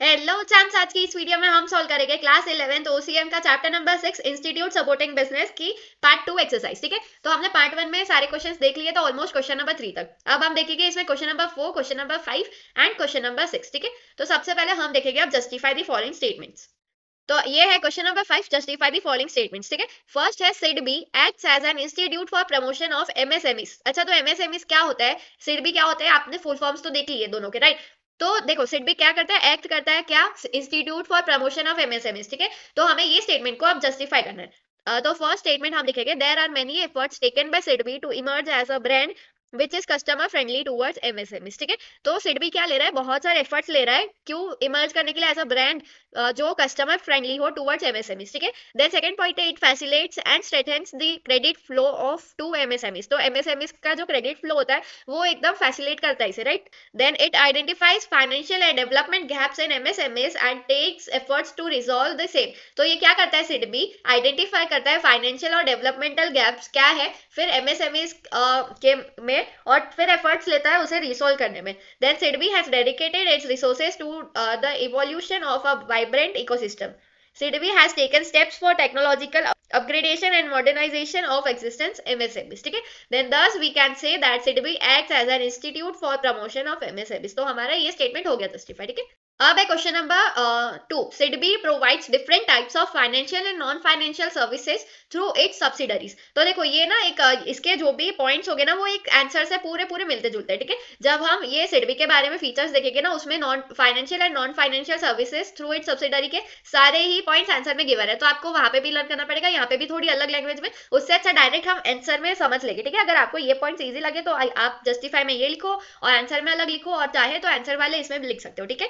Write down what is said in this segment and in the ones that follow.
Hello चैम्स, आज की इस वीडियो में हम सॉल्व करेंगे क्लास 11th ओसीएम का chapter number 6 institute supporting business की पार्ट 2 एक्सरसाइज। ठीक है, तो हमने पार्ट 1 में सारे क्वेश्चंस देख लिए, तो ऑलमोस्ट क्वेश्चन नंबर 3 तक। अब हम देखेंगे इसमें question number 4, question number 5 and question number 6। ठीक है, तो सबसे पहले हम देखेंगे अब जस्टिफाई द फॉलोइंग स्टेटमेंट्स। तो ये है question number 5, justify the following statements. ठीक है, फर्स्ट है SIDBI acts as an institute for promotion of MSMEs. अच्छा, तो एमएसएमईज क्या होता है, सिडबी क्या होता है, आपने फुल फॉर्म्स तो देख लिए दोनों के, राइट। तो देखो, सिडबी क्या करता है, एक्ट करता है क्या, institute for promotion of MSMEs. ठीक है, तो हमें ये स्टेटमेंट को अब जस्टिफाई करना है। तो फर्स्ट स्टेटमेंट हम लिखेंगे, there are many efforts taken by SIDBI to emerge as a brand which is customer friendly towards MSMEs. ठीक है, तो सिडबी क्या ले रहा है, बहुत सारे एफर्ट्स ले रहा है, क्यों, इमर्ज करने के लिए एज अ ब्रांड जो कस्टमर फ्रेंडली हो टूवर्ड्स एमएसएमईज। ठीक है, देन सेकंड पॉइंट है, it facilitates and strengthens the credit flow of to MSMEs. तो एमएसएमईज का जो क्रेडिट फ्लो होता है वो एकदम फैसिलिटेट करता है इसे, right. Then it identifies financial and development gaps in MSMEs and takes efforts to resolve the same. तो ये क्या करता है, सिडबी आइडेंटिफाई करता है फाइनेंशियल और डेवलपमेंटल गैप्स क्या है फिर एमएसएमईज के में, और फिर एफर्ट्स लेता है उसे रिसॉल्व करने में। Then SIDBI has dedicated its resources to the evolution of a vibrant ecosystem. SIDBI has taken steps for technological upgradation and modernization of existence MSMEs. ठीक है, then thus we can say that SIDBI acts as an institute for promotion of MSMEs. तो हमारा ये statement हो गया justify. ठीक है, अब है question number 2, SIDBI provides different types of financial and non financial services through it's subsidiaries. तो देखो ये ना एक इसके जो भी पॉइंट्स हो गए ना वो एक आंसर से पूरे पूरे मिलते जुलते हैं। ठीक है, जब हम ये सिडबी के बारे में फीचर्स देखेंगे ना, उसमें non financial and non financial services through it's subsidiary के सारे ही पॉइंट्स आंसर में गिवन है, तो आपको वहां पे भी लर्न करना पड़ेगा, यहाँ पे भी थोड़ी अलग लैंग्वेज में, उससे अच्छा डायरेक्ट हम आंसर में समझ लेंगे। ठीक है, अगर आपको ये पॉइंट्स इजी लगे तो आप जस्टिफाई में ये लिखो और आंसर में अलग लिखो, और चाहे तो आंसर वाले इसमें भी लिख सकते हो। ठीक है,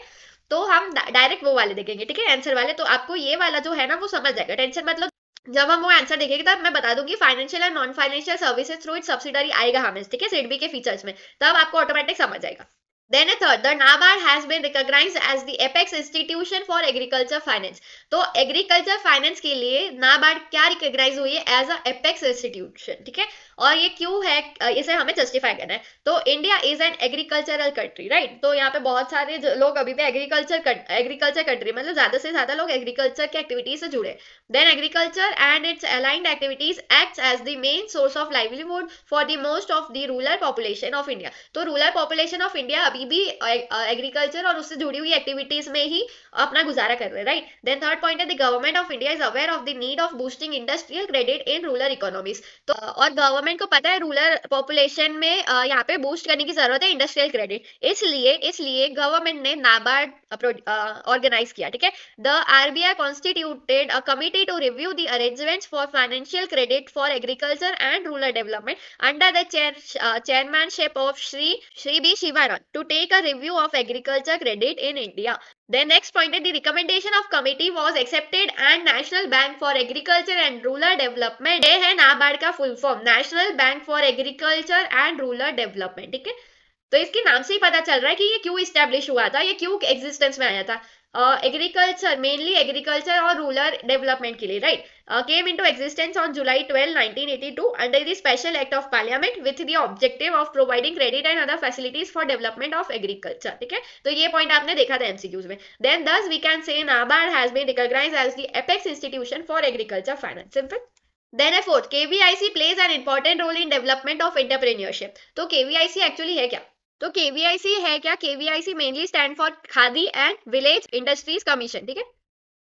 तो हम डायरेक्ट वो वाले देखेंगे। ठीक है, आंसर वाले, तो आपको ये वाला जो है ना वो समझ जाएगा, टेंशन मतलब। जब हम वो आंसर देखेंगे तब मैं बता दूंगी financial and non financial services through it subsidiary आएगा हमें। ठीक है, सिडबी के फीचर्स में, तब आपको ऑटोमेटिक समझ जाएगा। Then a third, the NABARD has been recognized as the apex institution for agriculture finance. तो एग्रीकल्चर फाइनेंस के लिए नाबार्ड क्या रिकॉग्नाइज हुई है, एज अ एपेक्स इंस्टीट्यूशन। ठीक है, और ये क्यों है, इसे हमें जस्टिफाई करना है। तो India is an agricultural country, right. तो यहाँ पे बहुत सारे लोग अभी भी एग्रीकल्चर कंट्री, मतलब ज्यादा से ज्यादा लोग एग्रीकल्चर की एक्टिविटीज से जुड़े। Then agriculture and its allied activities acts as the main source of livelihood for the most of the rural population of India. तो रूरल पॉपुलेशन ऑफ इंडिया अभी भी एग्रीकल्चर और उससे जुड़ी हुई एक्टिविटीज में ही अपना गुजारा कर रहे हैं, राइट। देन थर्ड पॉइंट है, the government of India is aware of the need of boosting industrial credit in rural economies. तो और गवर्नमेंट को पता है रूरल पॉपुलेशन में यहाँ पे बूस्ट करने की जरूरत है इंडस्ट्रियल क्रेडिट, इसलिए गवर्नमेंट ने नाबार्ड ऑर्गेनाइज किया। ठीक है, the RBI constituted a committee to review the arrangements for financial credit for agriculture and rural development under the chairmanship of Shri B. Shivaran to take a review of agriculture credit in India. The next point is the recommendation of committee was accepted and National Bank for Agriculture and Rural Development, ये है नाबार्ड का full form, national bank for agriculture and rural development. ठीक है, तो इसके नाम से ही पता चल रहा है कि ये क्यों इस्टेब्लिश हुआ था, ये क्यों एग्जिस्टेंस में आया था। एग्रीकल्चर, मेनली एग्रीकल्चर और रूरल डेवलपमेंट के लिए, right. came into existence on July 12, 1982 under the Special Act of Parliament with the objective of providing credit and other facilities for development of agriculture. ठीक है, तो ये पॉइंट आपने देखा था एमसीक्यूज में। Then thus we can say NABARD has been recognized as the apex institution for agriculture finance. Simple. Then a fourth, KVIC plays an important role in development of entrepreneurship. तो KVIC actually है क्या, तो KVIC है क्या, KVIC mainly stand for Khadi and village industries commission. ठीक है,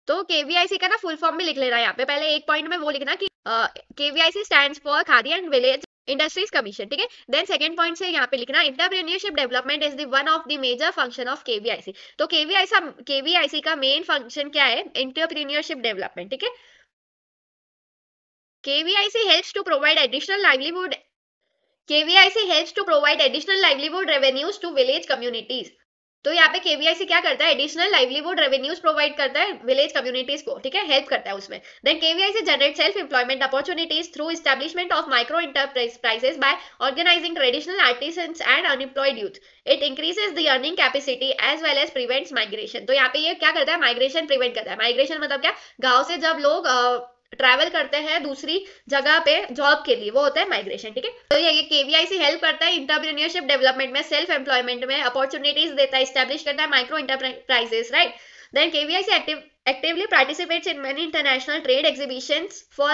तो KVIC का ना फुल फॉर्म भी लिख लेना, यहाँ पे पहले एक पॉइंट में वो लिखना कि KVIC stands for Khadi and village industries commission. ठीक है, देन सेकंड पॉइंट से यहाँ पे लिखना, entrepreneurship development is the one of the major function of KVIC. तो केवीआईसी का मेन फंक्शन क्या है, एंटरप्रेन्योरशिप डेवलपमेंट। ठीक है, KVIC helps to provide additional livelihood KVIC helps to provide additional livelihood revenues to village communities. तो यहाँ पे KVIC क्या करता है, एडिशनल लाइवलीहुड रेवेन्यूज प्रोवाइड करता है विलेज कम्युनिटीज को। ठीक है, हेल्प करता है उसमें। Then KVIC generate self employment opportunities through establishment of micro enterprises by organising traditional artisans and unemployed youth. It increases the earning capacity as well as prevents migration. तो यहाँ पे ये क्या करता है, माइग्रेशन प्रिवेंट करता है। माइग्रेशन मतलब क्या, गाँव से जब लोग ट्रैवल करते हैं दूसरी जगह पे जॉब के लिए, वो होता है माइग्रेशन। ठीक है, तो ये केवीआईसी हेल्प करता है इंटरप्रेन्योरशिप डेवलपमेंट में, सेल्फ एम्प्लॉयमेंट में अपॉर्चुनिटीज देता है, स्टैब्लिश करता है micro enterprises, right. Then KVIC actively participates in many international trade exhibitions for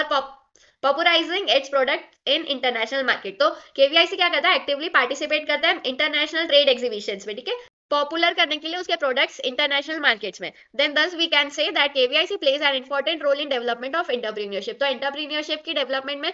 popularizing its product in international market। तो केवीआईसी क्या करता है, एक्टिवली पार्टिसिपेट करता है इंटरनेशनल ट्रेड एग्जीबिशंस में, ठीक है, पॉपुलर करने के लिए उसके प्रोडक्ट्स इंटरनेशनल मार्केट्स में। Then thus we can say that KVIC plays an important role in development of entrepreneurship. तो एंटरप्रेन्योरशिप की डेवलपमेंट में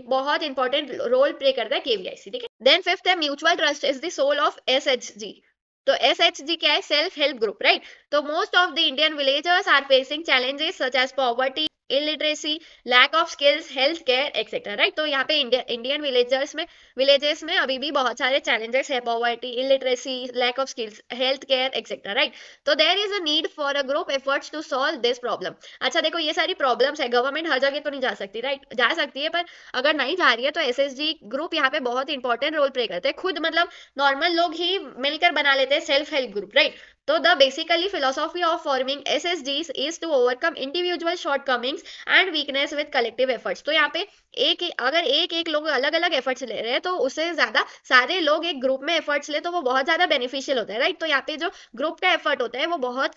बहुत इंपॉर्टेंट रोल प्ले करता है केवीआईसी। ठीक है, देन फिफ्थ है mutual trust is the soul of SHG. तो एसएचजी क्या है, सेल्फ हेल्प ग्रुप, राइट। तो most of the Indian villagers are facing challenges such as poverty, illiteracy, lack of skills, health care etcetera, right. तो यहाँ पे Indian villages में अभी भी बहुत सारे चैलेंजेस है, poverty, illiteracy, lack of skills, health care etcetera, right. तो there is a need for a group efforts to solve this problem. अच्छा देखो, ये सारी प्रॉब्लम्स है, गवर्नमेंट हर जगह तो नहीं जा सकती, राइट, जा सकती है पर अगर नहीं जा रही है तो एसएचजी ग्रुप यहाँ पे बहुत इंपॉर्टेंट रोल प्ले करते हैं। खुद मतलब नॉर्मल लोग ही मिलकर बना लेते हैं सेल्फ हेल्प ग्रुप, राइट। तो the basically philosophy of forming एसएचजीज is to overcome individual shortcomings and weakness with collective efforts. तो यहाँ पे अगर एक लोग अलग अलग एफर्ट्स ले रहे हैं तो उससे ज्यादा सारे लोग एक ग्रुप में एफर्ट्स ले तो वो बहुत ज्यादा बेनिफिशियल होता है, राइट। तो यहाँ पे जो ग्रुप का एफर्ट होता है वो बहुत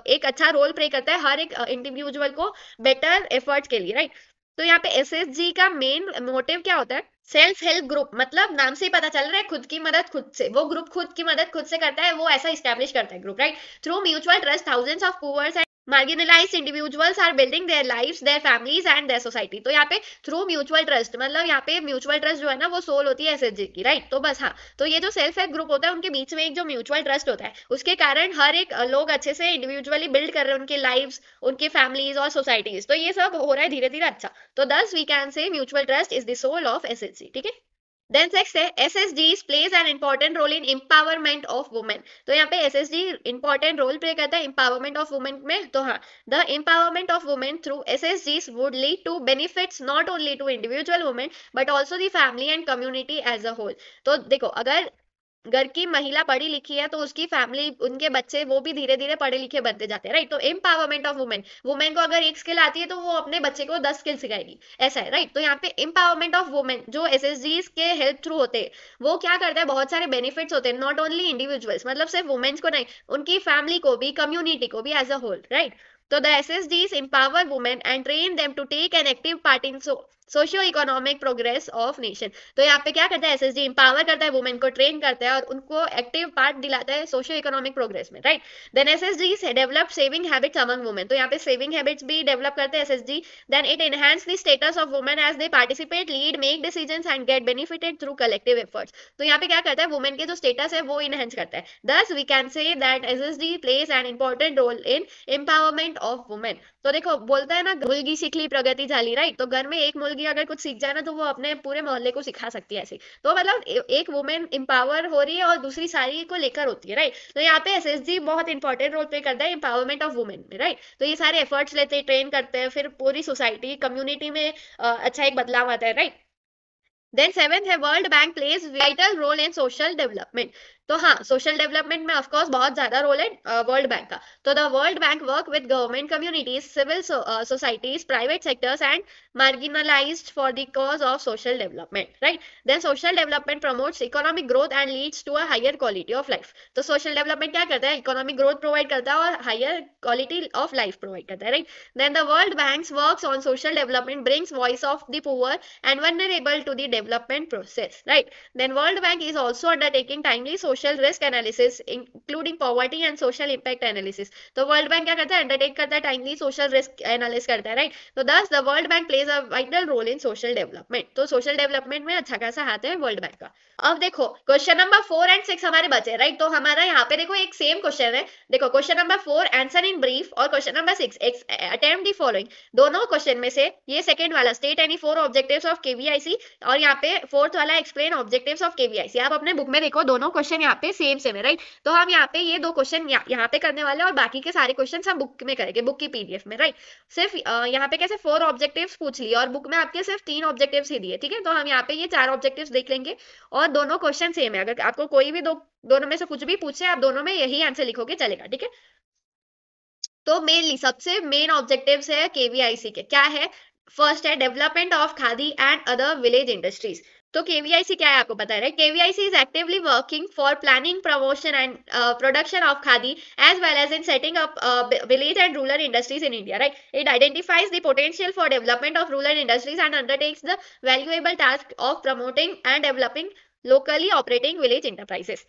एक अच्छा रोल प्ले करता है हर एक इंडिविजुअल को बेटर एफर्ट्स के लिए, राइट। तो यहाँ पे एसएचजी का मेन मोटिव क्या होता है, सेल्फ हेल्प ग्रुप, मतलब नाम से ही पता चल रहा है खुद की मदद खुद से, वो ग्रुप खुद की मदद खुद से करता है, वो ऐसा स्टैब्लिश करता है group, right. Through mutual trust thousands of poors and marginalized individuals are building their lives, their families and their society। तो यहाँ पे थ्रू म्यूचुअल ट्रस्ट, मतलब यहाँ पे म्यूचुअल ट्रस्ट जो है ना वो सोल होती है एसएचजी की, राइट। तो बस हाँ, तो ये जो सेल्फ हेल्प ग्रुप होता है उनके बीच में एक जो म्यूचुअल ट्रस्ट होता है उसके कारण हर एक लोग अच्छे से इंडिविजुअली बिल्ड कर रहे हैं उनके लाइव्स, उनके फैमिलीज और सोसाइटीज। तो ये सब हो रहा है धीरे धीरे अच्छा। तो दस we can say mutual trust is the soul of SHG. ठीक है, देन नेक्स्ट है एसएसजीज plays an important role in empowerment of women. तो यहाँ पे एसएसजी इंपॉर्टेंट रोल प्ले करता है एम्पावरमेंट ऑफ वुमेन में। तो हाँ, the empowerment of women through एसएसजीज would lead to benefits not only to individual women but also the family and community as a whole. तो देखो, अगर घर की महिला पढ़ी लिखी है तो उसकी फैमिली, उनके बच्चे वो भी धीरे धीरे पढ़े लिखे बनते जाते हैं, राइट। तो एम्पावरमेंट ऑफ वुमेन, वुमेन को अगर एक स्किल आती है तो वो अपने बच्चे को 10 स्किल सिखाएगी, ऐसा है, राइट। तो यहाँ पे एम्पावरमेंट ऑफ वुमेन जो एसएसजीज के हेल्प थ्रू होते हैं वो क्या करता है, बहुत सारे बेनिफिट्स होते हैं, नॉट ओनली इंडिविजुअल्स, मतलब सिर्फ वुमेन्स को नहीं, उनकी फैमिली को भी, कम्युनिटी को भी एज अ होल, राइट। तो the एसएसजीज empower women and train them to take an active part in socio economic progress of nation. तो यहाँ पे क्या करता है एसएसजी, इंपावर करता है वुमेन को, ट्रेन करता है और उनको एक्टिव पार्ट दिलाता है सोशियो इकोनॉमिक प्रोग्रेस में, right. Then SSG develop saving habits among women. तो यहाँ पे सेविंग हैबिट्स भी डेवलप करते हैं SSG. Then it enhance the status of women as they participate, lead, make decisions and get benefited through collective efforts. तो यहाँ पे क्या करता है, वुमेन के जो स्टेटस है वो इनहेंस करता है। Thus we can say that SSG plays an important role in empowerment of women. तो देखो, बोलता है ना मुलगी सीखली प्रगति झाली, राइट। तो घर में एक मुलगी अगर कुछ सीख जाए ना तो वो अपने पूरे मोहल्ले को सिखा सकती है ऐसे। तो मतलब एक वुमेन इंपावर हो रही है और दूसरी सारी को लेकर होती है, राइट। तो यहाँ पे एसएसजी बहुत इंपॉर्टेंट रोल प्ले करता है एम्पावरमेंट ऑफ वुमेन में, राइट। तो ये सारे एफर्ट्स लेते हैं, ट्रेन करते हैं, फिर पूरी सोसाइटी, कम्युनिटी में अच्छा एक बदलाव आता है, राइट। देन सेवेंथ है world bank plays vital role in social development. तो हाँ, सोशल डेवलपमेंट में ऑफकोर्स बहुत ज्यादा रोल है वर्ल्ड बैंक का। तो the world bank work with government, communities, civil societies, private sectors and marginalized for the cause of social development, right। then social development promotes economic growth and leads to a higher quality of life। तो social development क्या करता है, economic growth provide करता है और higher quality of life provide करता है, right। then the world banks works on social development, brings voice of the poor and vulnerable to the development process, right। then world bank is also undertaking timely social risk analysis including poverty and social impact analysis। तो world bank क्या करता है, undertake करता है timely social risk analysis करता है, right। तो thus the world bank plays a vital role in social development। तो social development में अच्छा खासा हाथ है वर्ल्ड बैंक का। अब देखो क्वेश्चन नंबर 4 एंड 6 हमारे बचे, राइट। तो हमारा यहाँ पे देखो एक सेम क्वेश्चन है। देखो question number 4 answer in brief और question number 6 attempt the following. दोनों क्वेश्चन में से ये सेकंड वाला state any 4 objectives of KVIC और यहाँ पे फोर्थ वाला एक्सप्लेन ऑब्जेक्टिव्स ऑफ केवीआईसी। आप अपने बुक में देखो दोनों क्वेश्चन यहाँ पे सेम है, राइट। तो हम यहाँ पे ये दो क्वेश्चन यहाँ पे करने वाले और बाकी के सारे क्वेश्चन हम बुक में करेंगे, बुक की पीडीएफ में, राइट। सिर्फ यहाँ पे कैसे 4 ऑब्जेक्टिव्स पूछ लिए और बुक में आपके सिर्फ 3 ऑब्जेक्टिव्स ही दिए, ठीक है। तो हम यहाँ पे ये 4 ऑब्जेक्टिव्स देख लेंगे और दोनों क्वेश्चन सेम है। अगर आपको कोई भी दोनों में से कुछ भी पूछे आप दोनों में यही आंसर लिखोगे चलेगा, ठीक है। तो मेनली सबसे मेन ऑब्जेक्टिव्स है केवीआईसी के क्या है, फर्स्ट है development of khadi and other village industries. तो केवीआईसी क्या है आपको पता है, KVIC is actively working for planning promotion and production of khadi as well as in setting up village and rural industries in India, right. It identifies the potential for development of rural industries and undertakes the valuable task of promoting and developing locally operating village enterprises.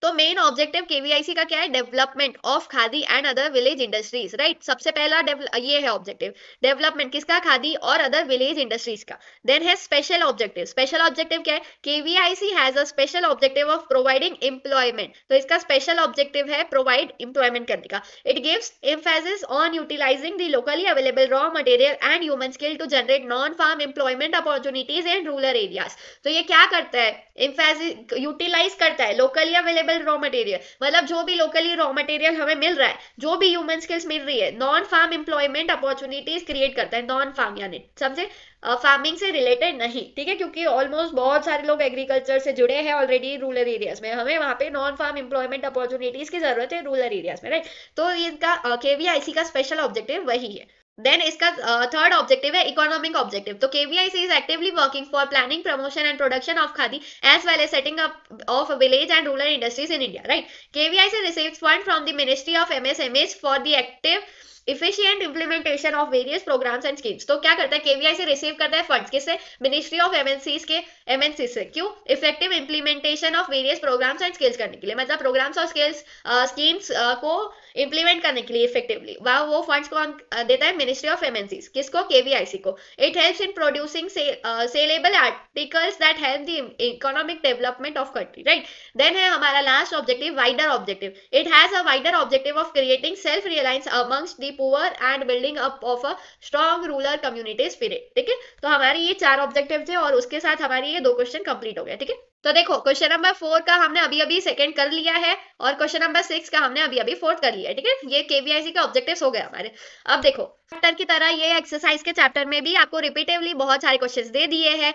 तो main objective KVIC का क्या है, development of khadi and other village industries, right. सबसे पहला ये है objective, development किसका, खादी और अदर विलेज इंडस्ट्रीज का। देन है स्पेशल ऑब्जेक्टिव, स्पेशल ऑब्जेक्टिव क्या है, KVIC has a special objective of providing employment. तो इसका स्पेशल ऑब्जेक्टिव है प्रोवाइड एम्प्लॉयमेंट करने का। It gives emphasis on utilising the locally available raw material and human skill to generate non farm employment opportunities in rural areas. तो ये क्या करता है, एम्फेसिस यूटिलाइज करता है लोकली अवेलेबल रॉ मटेरियल, मतलब जो भी लोकली रॉ मटेरियल हमें मिल रहा है, जो भी ह्यूमन स्किल्स मिल रही है, non farm employment opportunities create करता है। नॉन फार्म यानी समझे, फार्मिंग से रिलेटेड नहीं, ठीक है, क्योंकि ऑलमोस्ट बहुत सारे लोग एग्रीकल्चर से जुड़े हैं ऑलरेडी रूरल एरियाज में, हमें वहां पे नॉन फार्म एम्प्लॉयमेंट अपॉर्चुनिटीज की जरूरत है रूरल एरियाज में, राइट। तो इनका केवीआईसी का स्पेशल ऑब्जेक्टिव वही है। देन इसका थर्ड ऑब्जेक्टिव है इकोनॉमिक ऑब्जेक्टिव। तो KVIC is actively working for planning promotion and production of khadi as well as setting up of village and rural industries in India, right. KVIC receives fund from the ministry of MSMEs for the active efficient implementation of various programmes and schemes. तो क्या करता है KVIC, receive करता है funds किससे, ministry of MNC से। क्यों, effective implementation of various programmes and skills करने के लिए, मतलब प्रोग्राम्स और स्किल्स स्कीम्स को इंप्लीमेंट करने के लिए इफेक्टिवली वह वो फंड्स कौन देता है, मिनिस्ट्री ऑफ एमएनसी, किसको, केवीआईसी को। It helps in producing saleable articles that help the economic development of country, right. Then है हमारा last objective wider objective. It has a wider objective of creating self reliance amongst the poor and building up of a strong rural community spirit, ठीक है। तो हमारी ये 4 objective थे और उसके साथ हमारी ये 2 क्वेश्चन कंप्लीट हो गए, ठीक है। तो देखो क्वेश्चन नंबर 4 का हमने अभी अभी सेकंड कर लिया है और क्वेश्चन नंबर 6 का हमने अभी अभी फोर्थ कर लिया है, ठीक है। ये केवीआईसी के ऑब्जेक्टिव्स हो गए हमारे। अब देखो चैप्टर की तरह ये एक्सरसाइज के चैप्टर में भी आपको रिपीटेवली बहुत सारे क्वेश्चंस दे दिए हैं।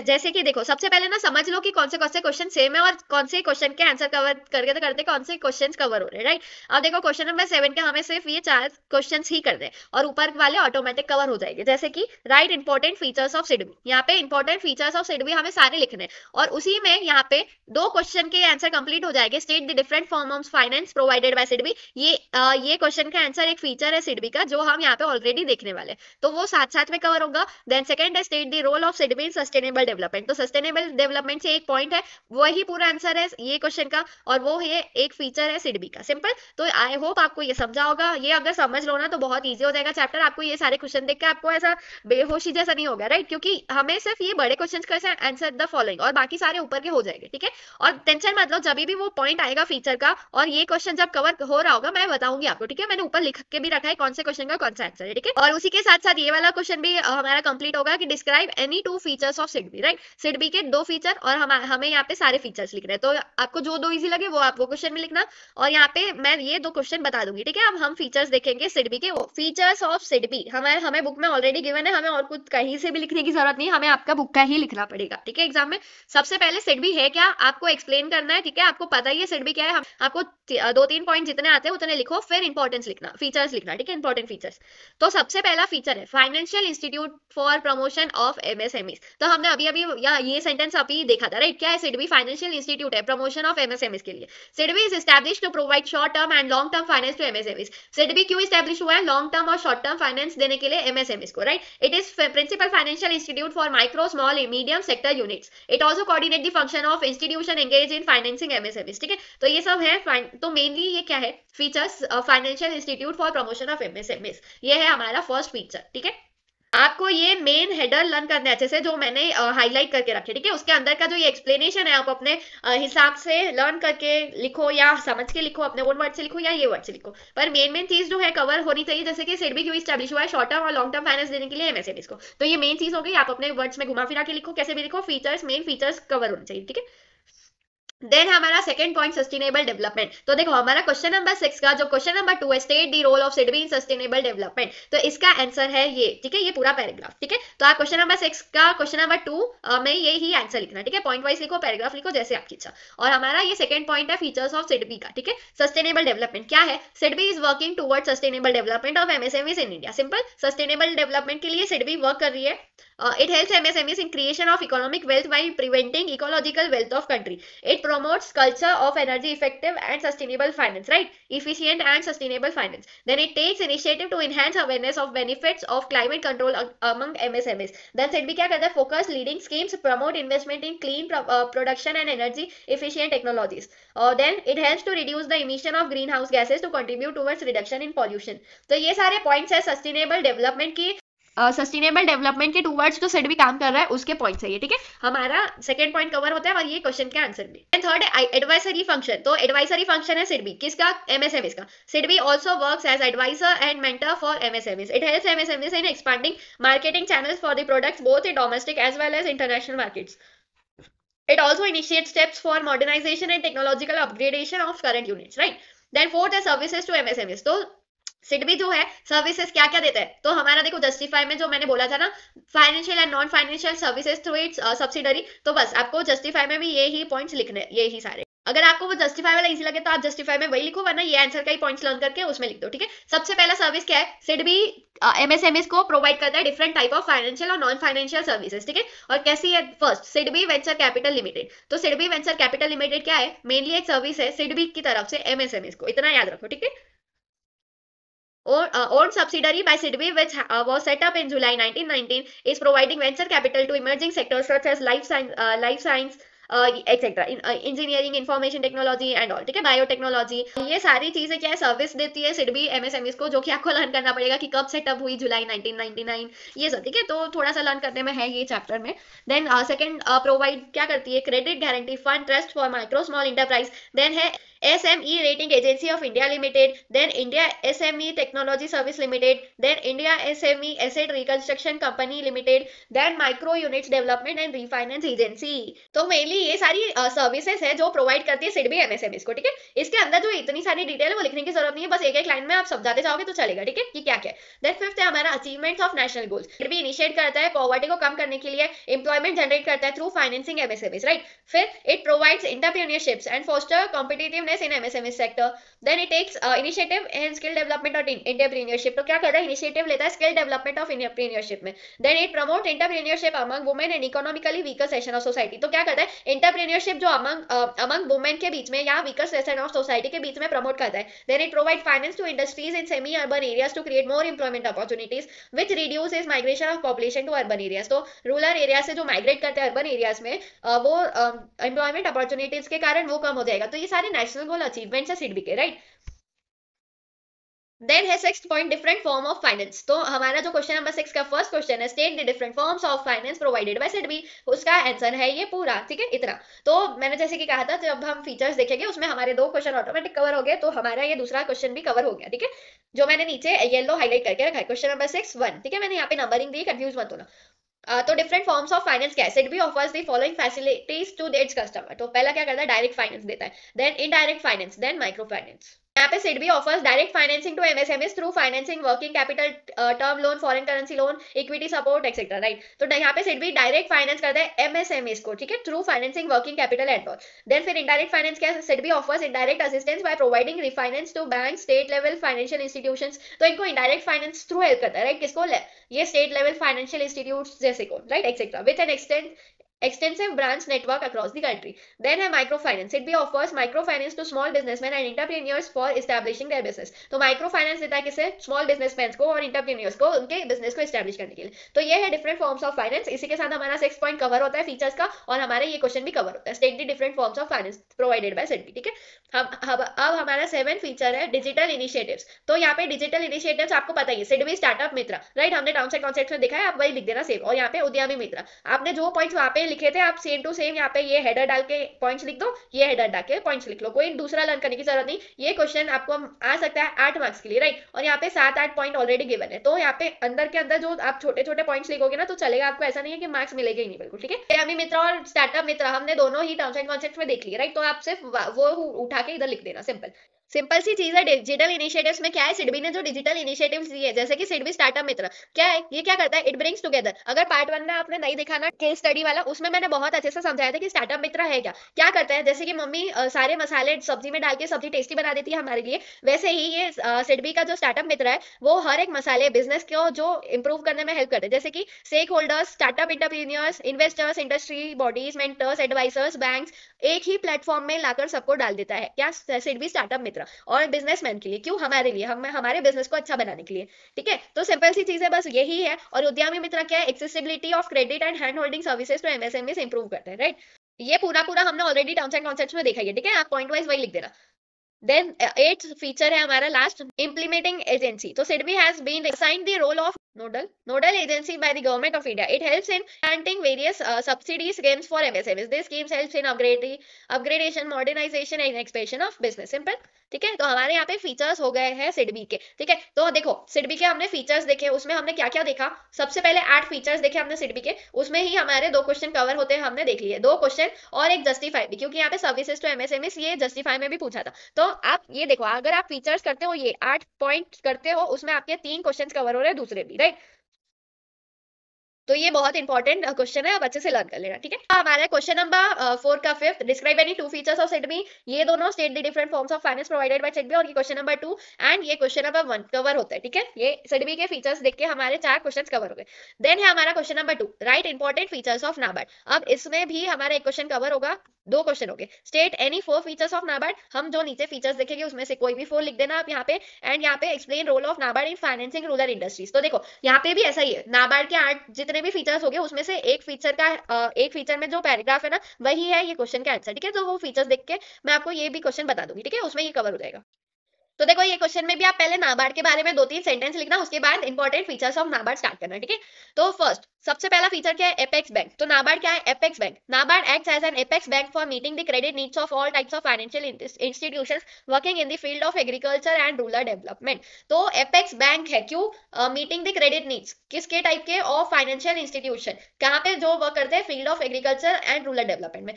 जैसे कि देखो सबसे पहले ना समझ लो कि कौन से क्वेश्चन सेम है और कौन से क्वेश्चन के आंसर कवर करते करते कौन से क्वेश्चन कवर हो रहे हैं, राइट। अब देखो क्वेश्चन नंबर 7 के हमें सिर्फ ये 4 क्वेश्चन ही करने हैं और ऊपर वाले ऑटोमेटिक कवर हो जाएंगे। जैसे कि right important features of SIDBI, यहाँ पे इंपॉर्टेंट फीचर्स ऑफ सिडबी हमें सारे लिखने हैं और उसी में यहाँ पे 2 क्वेश्चन के आंसर कंप्लीट हो जाएंगे। State the different form of finance provided by SIDBI, ये क्वेश्चन का आंसर एक फीचर है सिडबी का जो हम यहाँ पे ऑलरेडी देखने वाले, तो वो साथ साथ में कवर होगा। देन सेकंड है state the role of SIDBI in sustainable development. तो सस्टेनेबल डेवलपमेंट से एक पॉइंट है, वही पूरा आंसर है ये क्वेश्चन का और वो ये एक फीचर है सिडबी का, सिंपल। तो आई होप आपको ये समझा होगा। ये अगर समझ लो ना तो बहुत ईजी हो जाएगा चैप्टर। आपको ये सारे क्वेश्चन देख के आपको ऐसा बेहोशी जैसा नहीं होगा, राइट, क्योंकि हमें सिर्फ ये बड़े क्वेश्चन का आंसर द फॉलोइंग और बाकी सारे ऊपर के हो जाएंगे, ठीक है। और टेंशन मत लो, जब भी वो पॉइंट आएगा फीचर का और ये क्वेश्चन जब कवर हो रहा होगा मैं बताऊंगी आपको, ठीक है। मैंने ऊपर लिख के भी रखा है कौन से क्वेश्चन का कौन सा आंसर है, ठीक है। और उसी के साथ साथ ये वाला क्वेश्चन भी हमारा कंप्लीट होगा कि describe any 2 features of SIDBI, right. SIDBI के 2 फीचर और हमें यहाँ पे सारे फीचर्स लिखने हैं, तो आपको जो 2 इजी लगे वो आप वो क्वेश्चन में लिखना और यहाँ पे मैं ये 2 क्वेश्चन बता दूंगी, ठीक है। अब हम फीचर्स देखेंगे सिडबी के। फीचर्स ऑफ सिडबी हमें बुक में ऑलरेडी गिवन है, हमें और कुछ कहीं से भी लिखने की जरूरत नहीं, हमें आपका बुक का ही लिखना पड़ेगा, ठीक है, एग्जाम में। सबसे पहले सिडबी है क्या आपको एक्सप्लेन करना है, ठीक है। आपको पता ही है सिडबी क्या है, आपको 2-3 पॉइंट जितने आते हैं उतने लिखो, फिर इंपॉर्टेंस लिखना, फीचर्स लिखना, ठीक है, इंपॉर्टेंट फीचर्स। तो सबसे पहला फीचर है financial institute for promotion of MSMEs. तो हमने अभी अभी ये सेंटेंस अभी देखा था, राइट। क्या है सिडबी, फाइनेंशियल इंस्टीट्यूट है प्रमोशन ऑफ एमएसएमईज के लिए। SIDBI is establish to provide short term and long term finance to MSMEs. SIDBI क्यों एस्टैब्लिश हुआ है, लॉन्ग टर्म और शॉर्ट टर्म फाइनेंस देने के लिए एमएसएमईज को, right. It is principal financial institute for micro small medium sector units. It also coordinate the function of institution engage in financing MSMEs, ठीक है। तो ये सब है। तो मेनली ये क्या है, features financial institute for promotion of MSMEs, ये है हमारा फर्स्ट फीचर, ठीक है। आपको ये मेन हेडर लर्न करने अच्छे से जो मैंने हाईलाइट करके रखे, ठीक है। उसके अंदर का जो ये एक्सप्लेनेशन है आप अपने हिसाब से लर्न करके लिखो या समझ के लिखो, अपने ओन वर्ड से लिखो या ये वर्ड से लिखो, पर मेन चीज जो है कवर होनी चाहिए। जैसे कि सिडबी क्यों स्टैब्लिश हुआ है, शॉर्ट टर्म और लॉन्ग टर्म फाइनेंस देने के लिए एमएसएमईज को, तो ये मेन चीज हो गई। आप अपने वर्ड्स में घुमा फिरा के लिखो, कैसे भी लिखो, फीचर्स मेन फीचर्स कवर होने चाहिए, ठीक है। देन हमारा सेकंड पॉइंट सस्टेनेबल डेवलपमेंट। तो देखो हमारा क्वेश्चन नंबर 6 का जो क्वेश्चन नंबर 2 है, state the role of SIDBI in sustainable development, तो इसका आंसर है ये, ठीक है, ये पूरा पैराग्राफ, ठीक है। तो आप क्वेश्चन नंबर 6 का क्वेश्चन नंबर 2 में ये ही आंसर लिखना, ठीक है, पॉइंट वाइज लिखो, पैराग्राफ लिखो, जैसे आपकी इच्छा। और हमारा ये सेकंड पॉइंट है फीचर्स ऑफ सिडबी का, ठीक है। सस्टेनेबल डेवलपमेंट क्या है? SIDBI is working towards sustainable development of MSMEs in India. Simple, sustainable development के लिए सिडबी वर्क कर रही है। It helps MSMEs in creation of economic wealth while preventing ecological wealth of country. It promotes culture of energy effective and sustainable finance, right? Efficient and sustainable finance. Then it takes initiative to enhance awareness of benefits of climate control among MSMEs. Then SIDBI क्या करता है? Focus leading schemes, promote investment in clean production and energy efficient technologies. Then it helps to reduce the emission of greenhouse gases to contribute towards reduction in pollution. तो ये सारे points है sustainable development की, sustainable development के towards जो सिडबी काम कर रहा है उसके पॉइंट्स है ये, ठीक है। हमारा सेकंड पॉइंट कवर होता है और ये क्वेश्चन के आंसर भी। एंड थर्ड है एडवाइजरी फंक्शन। तो एडवाइजरी फंक्शन है सिडबी किसका? एमएसएमईज का। SIDBI also works as adviser and mentor for MSMEs. It helps MSMEs in expanding marketing channels for the products both in domestic as well as international markets. It also initiates steps for modernization and technological upgradation of current units, right? Then fourth है services to MSMEs. तो सिडबी जो है services क्या क्या देता है? तो हमारा देखो जस्टिफाई में जो मैंने बोला था ना, financial and non financial services through it's subsidiary, तो बस आपको जस्टिफाई में भी यही पॉइंट्स लिखने, यही सारे। अगर आपको वो जस्टिफाई वाला इजी लगे तो आप जस्टिफाई में वही लिखो, वरना ये आंसर का ही पॉइंट्स लर्न करके उसमें लिख दो, ठीक है। सबसे पहला सर्विस क्या है? सिडबी एमएसएमईज को प्रोवाइड करता है डिफरेंट टाइप ऑफ फाइनेंशियल और नॉन फाइनेंशियल सर्विसेज, ठीक है। और कैसी है? First SIDBI venture capital limited. तो सिडबी वेंचर कैपिटल लिमिटेड क्या है? मेनली एक सर्विस है सिडबी की तरफ से एमएसएमईज को, इतना याद रखो, ठीक है। Owned subsidiary by SIDBI, which was set up in July 1919, is providing venture capital to emerging sectors such as life science, etcetera, engineering, information technology and all, ठीक है, बायोटेक्नोलॉजी, ये सारी चीजें क्या है? सर्विस देती है सिडबी एमएसएमईज को, जो कि आपको लर्न करना पड़ेगा कि कब सेटअप हुई, जुलाई 1999, ये सब, ठीक है। तो थोड़ा सा लर्न करने में है ये चैप्टर में। देन सेकंड प्रोवाइड क्या करती है? Credit guarantee fund trust for micro small enterprise. Then है SME rating agency of India limited, then India SME technology service limited, then India SME asset reconstruction company limited, then micro units development and refinance agency. तो mainly ये सारी services है जो provide करती है SIDBI MSMEs को, ठीक है। इसके अंदर जो इतनी सारी डिटेल है वो लिखने की जरूरत नहीं है, बस एक एक लाइन में आप समझाते जाओगे तो चलेगा, ठीक है, कि क्या क्या है। देन फिफ्थ है हमारा achievements of national goals. SIDBI initiate करता है पॉवर्टी को कम करने के लिए, एम्प्लॉयमेंट जनरेट करता है थ्रू फाइनेंसिंग एमएसएमईज, राइट। फिर it provides entrepreneurships and foster competitiveness in MSME sector. Then it takes initiative in skill development or entrepreneurship. तो क्या कर रहा है? इनिशिएटिव लेता है स्किल डेवलपमेंट ऑफ entrepreneurship में. Then it promote entrepreneurship among women and economically weaker section of society. तो क्या करता है? entrepreneurship जो among women के बीच में या weaker section of society के बीच में प्रमोट करता है. Then it provide finance to industries in semi-urban areas to create more employment opportunities, which reduces migration of population to urban areas. तो रूरल एरिया से जो माइग्रेट करते हैं अर्बन एरियाज में, वो एम्प्लॉयमेंट अपॉर्चुनिटीज के कारण वो कम हो जाएगा। तो ये सारे नेशनल गोल अचीवमेंट्स है सिडबी के, राइट। देन है sixth point different form of finance. तो हमारा जो क्वेश्चन नंबर 6 का फर्स्ट क्वेश्चन है state the different forms of finance provided by SIDBI, उसका आंसर है ये पूरा, ठीक है, इतना। तो मैंने जैसे कि कहा था जब हम फीचर्स देखेंगे उसमें हमारे 2 क्वेश्चन ऑटोमेटिक कवर हो गए, तो हमारा ये दूसरा क्वेश्चन भी कवर हो गया, ठीक है, जो मैंने नीचे येलो हाईलाइट करके रखा है, क्वेश्चन नंबर 6 1, ठीक है। मैंने यहाँ पे नंबरिंग दी, कंफ्यूज मत होना। तो डिफरेंट फॉर्म्स ऑफ फाइनेंस क्या है? SIDBI offers the following facilities to its customer. तो पहला क्या करता है? डायरेक्ट फाइनेंस देता है, then indirect finance, then micro finance. यहाँ पे SIDBI offers direct financing to MSMEs through financing working capital, term loan, foreign currency loan, equity support etcetera, right. तो यहाँ पे सिडबी डायरेक्ट फाइनेंस करता है एमएसएमईज को, ठीक है, through financing working capital and all. Then फिर इनडायरेक्ट फाइनेंस क्या है? SIDBI offers indirect assistance by providing refinance to bank, state level financial institutions. तो इनको इनडायरेक्ट फाइनेंस थ्रू हेल्प करता है, राइट, किसको? ये स्टेट लेवल फाइनेंशियल इंस्टीट्यूट्स जैसे को, right, etcetera, with an extensive branch network across the country. Then है microfinance. SIDBI offers microfinance to small businessmen and entrepreneurs for establishing their business. तो microfinance देता है किसे? Small businessmen को और entrepreneurs को उनके business को establish करने के लिए। तो ये है different forms of finance। इसी के साथ हमारा 6 point cover होता है फीचर्स का, और हमारे ये क्वेश्चन भी कवर होता है state the different forms of finance provided by SIDBI, ठीक है। अब हमारा 7 फीचर है डिजिटल इनिशिएटिव्स। तो यहाँ पे डिजिटल इनिशिएटिव्स आपको पता ही है, SIDBI स्टार्टअप मित्र, राइट, हमने टाउन साइड कॉन्सेप्ट में देखा है, आप वही लिख देना सेम। और यहाँ पे उद्यमी मित्र, आपने जो पॉइंट्स वहाँ पे लिखे थे आप सेम टू सेम यहाँ पे ये हेडर डाल के पॉइंट्स लिख दो, ये हेडर डाल के पॉइंट्स लिख लो, कोई दूसरा लर्न करने की जरूरत नहीं। ये क्वेश्चन आपको आ सकता है 8 मार्क्स के लिए, राइट, और यहाँ पे 7-8 पॉइंट ऑलरेडी गिवन है, तो यहाँ पे अंदर के अंदर जो आप छोटे छोटे पॉइंट्स लिखोगे ना तो चलेगा, आपको ऐसा नहीं है कि मार्क्स मिलेगा ही नहीं, बिल्कुल ठीक है। अमी मित्रा और स्टार्टअप मित्रा हमने दोनों ही टर्म्स एंड कॉन्सेप्ट्स में देख लिया, राइट, तो आप सिर्फ वो उठा के इधर लिख देना, सिंपल सिंपल सी चीज है। डिजिटल इनिशिएटिव्स में क्या है, सिडबी ने जो डिजिटल इनिशिएटिव्स दिए जैसे कि सिडबी स्टार्टअप मित्र, क्या है ये, क्या करता है, इट ब्रिंग्स टुगेदर। अगर पार्ट 1 में आपने नहीं देखा ना केस स्टडी वाला, उसमें मैंने बहुत अच्छे से समझाया था कि स्टार्टअप मित्र है क्या करता है, जैसे कि मम्मी सारे मसाले सब्जी में डाल के सब्जी टेस्टी बना देती है हमारे लिए, वैसे ही ये सिडबी का जो स्टार्टअप मित्र है वो हर एक मसाले बिजनेस को जो इंप्रूव करने में हेल्प करते हैं, जैसे कि stakeholders, startup entrepreneurs, investors, industry bodies, mentors, advisers, banks, एक ही प्लेटफॉर्म में लाकर सबको डाल देता है, क्या, सिडबी स्टार्टअप मित्र। और बिजनेसमैन के लिए, क्यों, हमारे लिए, हम हमारे बिजनेस को अच्छा बनाने के लिए, ठीक है। तो सिंपल सी चीज है, बस यही है। और उद्यमी मित्र क्या है, accessibility of credit and hand holding services to MSMEs improve करते हैं, राइट। ये पूरा पूरा हमने ऑलरेडी टर्म्स एंड कॉन्सेप्ट्स में देखा है, ठीक है, आप पॉइंट वाइज वही लिख देना। Then eighth feature है हमारा लास्ट, implementing agency। तो SIDBI has been assigned the role of nodal agency by the government of India. It helps in granting various subsidy schemes for MSMEs. These schemes helps in upgradation, modernization and expansion of business. Simple, ठीक है। तो हमारे यहाँ पे features हो गए हैं सिडबी के, ठीक है। तो देखो सिडबी के हमने फीचर्स देखे, उसमें हमने क्या क्या देखा, सबसे पहले 8 फीचर्स देखे हमने सिडबी के, उसमें ही हमारे 2 क्वेश्चन कवर होते हैं, हमने देख लिए 2 क्वेश्चन और एक जस्टिफाई भी, क्योंकि यहाँ पे सर्विसेज टू एमएसएमईज ये जस्टिफाई में भी पूछा था। तो आप ये देखो, अगर आप फीचर्स करते हो, ये 8 पॉइंट करते हो, उसमें आपके 3 क्वेश्चन कवर हो रहे हैं दूसरे भी, राइट। तो ये बहुत इंपॉर्टेंट क्वेश्चन है, आप अच्छे से लर्न कर लेना, ठीक है। हमारा क्वेश्चन नंबर 4 का 5th, describe any 2 features of SIDBI. ये दोनों state the different forms of finance provided by SIDBI, और ये क्वेश्चन नंबर 2 एंड ये क्वेश्चन नंबर 1 कवर होता है, ठीक है। ये सिडबी के फीचर्स देख के हमारे 4 क्वेश्चंस कवर हो गए। देन है हमारा question number 2, right important features of NABARD. अब इसमें भी हमारा एक क्वेश्चन कवर होगा, 2 क्वेश्चन हो गए। State any 4 features of NABARD, हम जो नीचे फीचर्स देखेंगे उसमें से कोई भी 4 लिख देना आप यहाँ पे। एंड यहाँ पे explain role of NABARD in financing rural industries. तो देखो यहाँ पे भी ऐसा ही है, नाबार्ड के 8 जितने भी फीचर्स हो गए उसमें से एक फीचर में जो पैराग्राफ है ना वही है ये क्वेश्चन का आंसर, ठीक है। तो वो फीचर्स देख के मैं आपको ये भी क्वेश्चन बता दूंगी, ठीक है, उसमें ये कवर हो जाएगा। तो देखो ये क्वेश्चन में भी आप पहले नाबार्ड के बारे में 2-3 सेंटेंस लिखना, उसके बाद important features of NABARD start करना, ठीक है। तो फर्स्ट सबसे पहला फीचर क्या है, एपेक्स बैंक। तो नाबार्ड क्या है, apex bank. NABARD acts as an apex bank for meeting the credit needs of all types of financial institutions working in the field of agriculture and rural development. तो apex bank है, क्यों, meeting the credit needs किसके type के, of financial institution, कहाँ पे जो work करते हैं, field of agriculture and rural development में।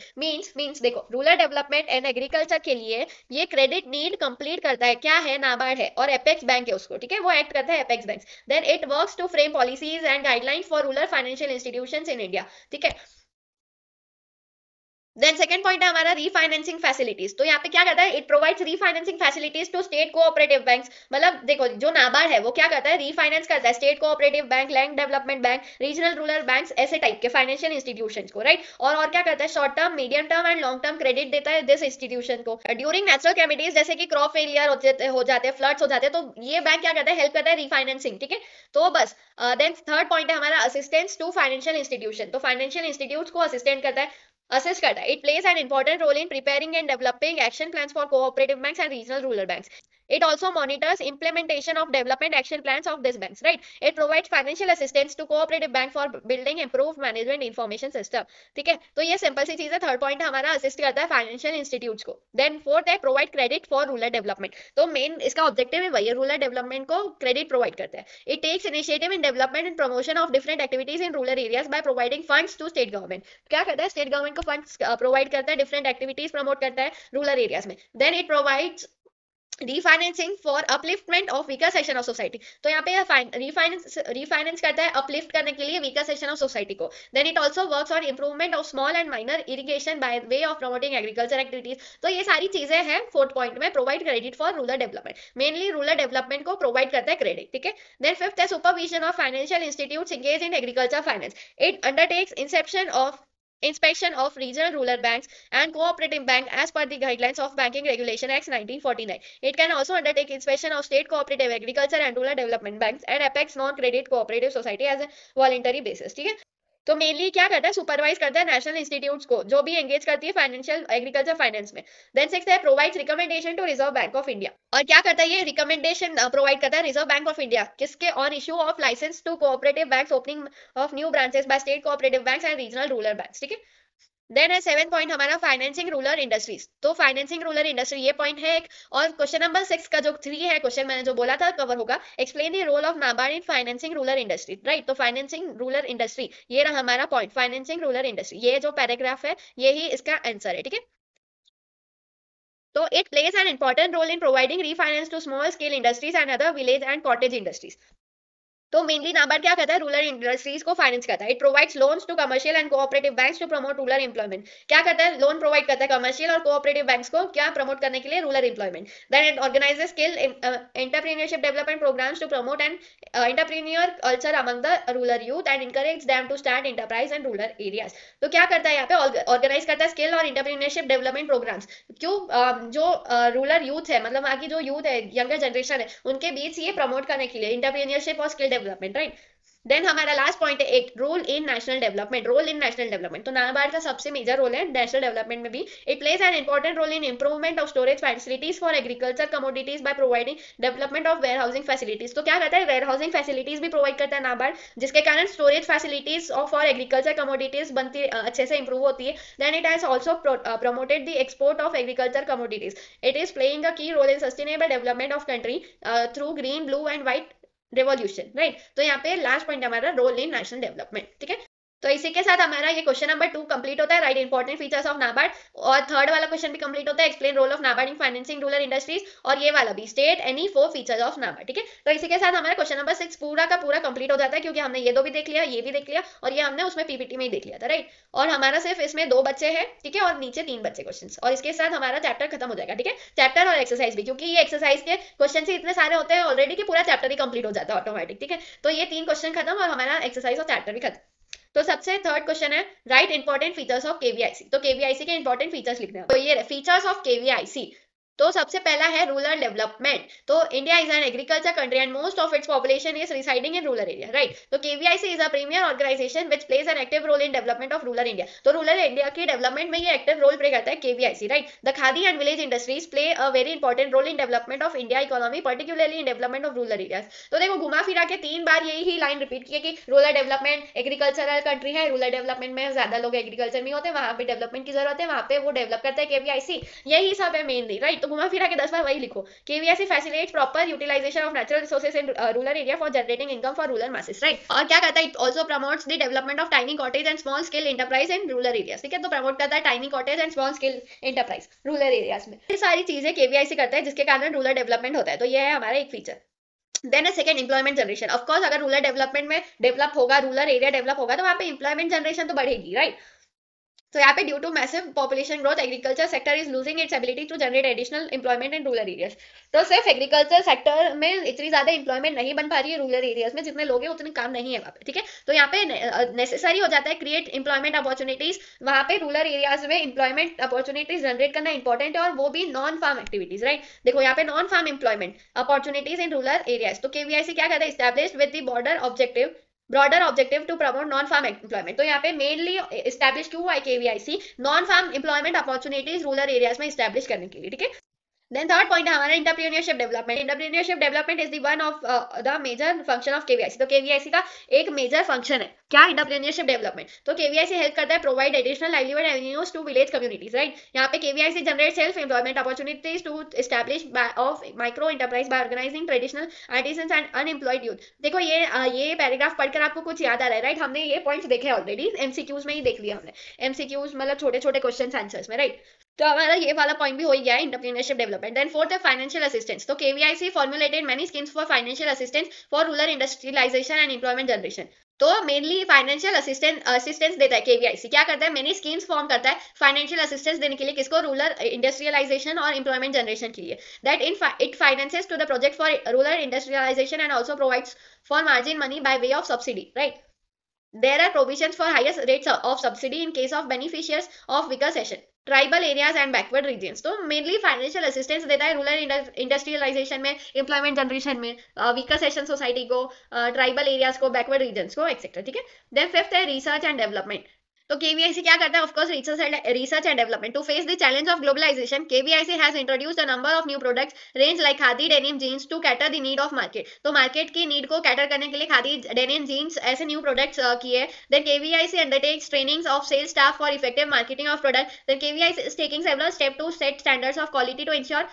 मीन्स देखो रूरल डेवलपमेंट एंड एग्रीकल्चर के लिए ये क्रेडिट नीड कंप्लीट करता है, क्या है, नाबार्ड है, और एपेक्स बैंक है उसको, ठीक है, वो एक्ट करता है apex bank. Then it works to frame policies and guidelines for rural financial institutions in India, ठीक है। देन सेकंड पॉइंट है हमारा रीफाइनेंसिंग फैसिलिटीज। तो यहाँ पे क्या करता है, it provides refinancing facilities to state cooperative banks. मतलब देखो जो नाबार्ड है वो क्या करता है, रीफाइनेंस करता है state cooperative bank, land development bank, regional rural banks, ऐसे टाइप के फाइनेंशियल इंस्टीट्यूशंस को, राइट। और क्या करता है, short term, medium term and long term credit देता है दिस इंस्टीट्यूशन को ड्यूरिंग नेचुरल कैमिटीज, जैसे कि क्रॉप फेलियर हो जाते हैं, फ्लड्स हो जाते हैं, तो ये बैंक क्या करता है, हेल्प करता है रीफाइनेंसिंग, ठीक है। तो बस देन थर्ड पॉइंट है हमारा असिस्टेंस टू फाइनेंशियल इंस्टीट्यूशन। तो फाइनेंशियल इंस्टीट्यूट को असिस्टेंट करता है, assist करता है। It plays an important role in preparing and developing action plans for cooperative banks and regional rural banks. It also monitors implementation of development action plans of these banks, right? It provides financial assistance to cooperative bank for building improved management information system, ठीक है। तो ये simple सी चीज है। Third point हमारा assist करता है फाइनेंशियल इंस्टीट्यूट्स को। देन फोर्थ है provide credit for rural development. तो मेन इसका ऑब्जेक्टिव है वही, रूरल डेवलपमेंट को क्रेडिट प्रोवाइड करता है। It takes initiative in development and promotion of different activities in rural areas by providing funds to state government. क्या करता है, स्टेट गवर्नमेंट को फंड्स प्रोवाइड करता है, डिफरेंट एक्टिविटीज प्रमोट करता है रूरल एरियाज में। Then it provides refinancing for upliftment of weaker section of society. तो यहाँ पे रीफाइनेंस करता है अपलिफ्ट करने के लिए वीकर सेक्शन ऑफ सोसाइटी को। Then it also works on improvement of small and minor irrigation by way of promoting agriculture activities. तो ये सारी चीजें हैं फोर्थ पॉइंट में, provide credit for rural development, mainly rural development को provide करता है क्रेडिट, ठीक है। देन फिफ्थ है supervision of financial institutes engage in agriculture finance. It undertakes inception of inspection of regional rural banks and cooperative bank as per the guidelines of Banking Regulation Act 1949. It can also undertake inspection of state cooperative agriculture and rural development banks and apex non-credit cooperative society as a voluntary basis, ठीक है। तो mainly क्या करता है, supervise करता है national institutes को जो भी एंगेज करती है फाइनेंशियल एग्रीकल्चर फाइनेंस में। देन सिक्स है provides recommendation to Reserve Bank of India. और क्या करता है ये रिकमेंडेशन प्रोवाइड करता है रिजर्व बैंक ऑफ इंडिया किसके, on issue of licence to cooperative banks, opening of new branches by state cooperative banks and regional rural banks. ठीक है। देन है 7 पॉइंट हमारा फाइनेंसिंग रूरल इंडस्ट्रीज। तो फाइनेंसिंग रूरल इंडस्ट्री ये point है एक। और क्वेश्चन नंबर 6 का जो 3 है क्वेश्चन मैंने जो बोला था कवर होगा, explain the role of NABARD in financing rural industry. Right, तो फाइनेंसिंग रूरल इंडस्ट्री ये रहा हमारा पॉइंट, फाइनेंसिंग रूरल इंडस्ट्री, ये जो पैराग्राफ है ये ही इसका आंसर है। ठीक है। तो it plays an important role in providing refinance to small scale industries and other village and cottage industries. तो मेनली नाबार्ड क्या करता है, रूरल इंडस्ट्रीज को फाइनेंस करता है। It provides loans to commercial and cooperative banks to promote rural employment. क्या करता है, लोन प्रोवाइड करता है कमर्शियल और कोऑपरेटिव बैंक्स को क्या प्रमोट करने के लिए, rural employment. Then it organises skill entrepreneurship development programmes to promote and entrepreneur culture among the rural youth and encourage them to start enterprise and rural areas. तो क्या करता है यहाँ पे, ऑर्गेनाइज करता है स्किल और एंटरप्रेन्योरशिप डेवलपमेंट प्रोग्राम्स। क्यों, जो रूरल यूथ है, मतलब वहाँ की जो यूथ है, यंगर जनरेशन है, उनके बीच ये प्रमोट करने के लिए एंटरप्रेन्योरशिप और स्किल डेवलपमेंट। राइट। देन हमारा लास्ट पॉइंट है एक, role in national development. Role in national development, तो नाबार्ड का सबसे मेजर रोल है नेशनल डेवलपमेंट में भी। It plays an important role in improvement of storage facilities for agriculture commodities by providing development of warehousing facilities. तो क्या करता है, वेयर हाउसिंग फैसिलिटीज भी प्रोवाइड करता है नाबार्ड, जिसके कारण storage facilities for agriculture commodities बनती अच्छे से इंप्रूव होती है। Then it has also promoted the export of agriculture commodities. It is playing a key role in sustainable development of country through green, blue and white revolution. Right, तो यहाँ पे last point हमारा role in national development. ठीक है। तो इसी के साथ हमारा ये क्वेश्चन नंबर 2 कंप्लीट होता है, right important features of NABARD. और थर्ड वाला क्वेश्चन भी कंप्लीट होता है, explain role of NABARD in financing rural industries. और ये वाला भी, state any 4 features of NABARD. ठीक है। तो इसी के साथ हमारा क्वेश्चन नंबर 6 पूरा का पूरा कंप्लीट हो जाता है, क्योंकि हमने ये दो भी देख लिया, ये भी देख लिया, और ये हमने उसमें पीपीटी में ही देख लिया था। राइट, और हमारा सिर्फ इसमें 2 बच्चे हैं। ठीक है, और नीचे 3 बच्चे क्वेश्चन, और इसके साथ हमारा चैप्टर खत्म हो जाएगा। ठीक है, चैप्टर और एक्सरसाइज भी, क्योंकि ये एक्सरसाइज के क्वेश्चन ही इतने सारे होते हैं ऑलरेडी कि पूरा चैप्टर ही कंप्लीट हो जाता है ऑटोमेटिक। ठीक है, तो ये 3 क्वेश्चन खत्म और हमारा एक्सरसाइज और चैप्टर भी खत्म। तो सबसे थर्ड क्वेश्चन है, right important features of KVIC. तो केवीआईसी के इंपॉर्टेंट फीचर्स लिखने हैं। तो ये फीचर्स ऑफ केवीआईसी, तो सबसे पहला है रूरल डेवलपमेंट। तो India is an agriculture country and most of its population is residing in rural area. Right, तो KVIC is a premier organisation which plays an active role in development of rural India. तो rural India की development में ये active role play करता है KVIC. Right, the khadi and village industries play a very important role in development of India economy, particularly in development of rural areas. तो देखो घुमा फिरा के 3 बार यही ही लाइन रिपीट की है कि रूरल डेवलपमेंट, एग्रीकल्चरल कंट्री है, रूरल डेवलपमेंट में ज्यादा लोग एग्रीकल्चर में होते हैं, वहां पे डेवलपमेंट की जरूरत है, वहां पे वो डेवलप करता है केवीआईसी। यही सब है मेनली। राइट, तो घुमा फिरा के 10 बार वही लिखो, KVIC facilitates proper utilisation of natural resources in rural area for generating income for rural masses. Right, और क्या करता है, it also promotes the development of tiny cottage and small scale enterprise in rural areas. ठीक है, तो promote करता है tiny cottage and small scale enterprise rural areas में। ये सारी चीजें केवीआईसी करता है, जिसके कारण रूरल डेवलपमेंट होता है। तो ये है हमारा एक फीचर। देन है second employment generation. Of course अगर रूरल डेवलपमेंट में डेवलप होगा, रूरल एरिया डेवलप होगा, तो वहां पे एम्प्लॉयमेंट जनरेशन तो बढ़ेगी। राइट, तो यहाँ पे due to massive population growth agriculture sector is losing its ability to generate additional employment in rural areas. तो सिर्फ एग्रीकल्चर सेक्टर में इतनी ज्यादा एम्प्लॉयमेंट नहीं बन पा रही है रूरल एरियाज में, जितने लोग हैं उतने काम नहीं है वहाँ पे। ठीक है, तो यहाँ पे नेसेसरी हो जाता है क्रिएट एम्प्लॉयमेंट अपॉर्चुनिटीज। वहाँ पे रूरल एरियाज में एम्प्लॉयमेंट अपॉर्चुनिटीज जनरेट करना इंपॉर्टेंट है, और वो भी नॉन फार्म एक्टिविटीज। राइट, देखो यहाँ पे non farm employment opportunities in rural areas. तो केवीआईसी क्या करता है, established with the broader objective to promote non farm employment. तो यहाँ पे मेनली एस्टैब्लिश क्यों हुआ है KVIC, non farm employment opportunities rural areas में एस्टैब्लिश करने के लिए। ठीक है, देन थर्ड पॉइंट है हमारा entrepreneurship development. Entrepreneurship development is the one of the major function of KVIC. तो केवीआईसी का एक मेजर फंक्शन है क्या, एंटरप्रेन्योरशिप डेवलपमेंट। तो केवीआईसी हेल्प करता है provide additional livelihood avenues to village communities. Right, यहाँ पे KVIC generate self employment opportunities to establish of micro enterprise by organising traditional artisans and unemployed youth. देखो ये paragraph पढ़कर आपको कुछ याद आ रहा है। राइट, हमने ये पॉइंट्स देखे ऑलरेडी, एमसीक्यूज में ही देख लिया हमने। एमसीक्यूज मतलब छोटे छोटे क्वेश्चन आंसर्स में। राइट, तो हमारा ये वाला पॉइंट भी हो गया है एंटरप्रेन्योरशिप डेवलपमेंट। देन फोर्थ है फाइनेंशियल असिस्टेंस। तो KVIC formulated many schemes for financial assistance for rural industrialisation and employment generation. तो मेनली फाइनेंशियल असिस्टेंस देता है केवीआईसी। क्या करता है, मेनी स्कीम्स फॉर्म करता है फाइनेंशियल असिस्टेंस देने के लिए, किसको, रूरल इंडस्ट्रियलाइजेशन और एम्प्लॉयमेंट जनरेशन के लिए। That it finances to the project for rural industrialisation and also provides for margin money by way of subsidy. Right, there are provisions for highest rates of subsidy in case of beneficiaries of weaker session tribal areas and backward regions. तो mainly financial assistance देता है rural industrialisation में, employment generation में, weaker section society को, tribal areas को, backward regions को et cetera, ठीक है। देन फिफ्थ है रिसर्च एंड डेवलपमेंट। तो केवीआईसी क्या करता है? Of course research and development. To face the challenge of globalisation, KVIC has introduced a number of new products range like khadi denim jeans to cater the need of market. तो market की need को cater करने के लिए khadi denim jeans ऐसे new products किए। Then KVIC undertakes trainings of sales staff for effective marketing of product. Then KVIC is taking several step to set standards of quality to ensure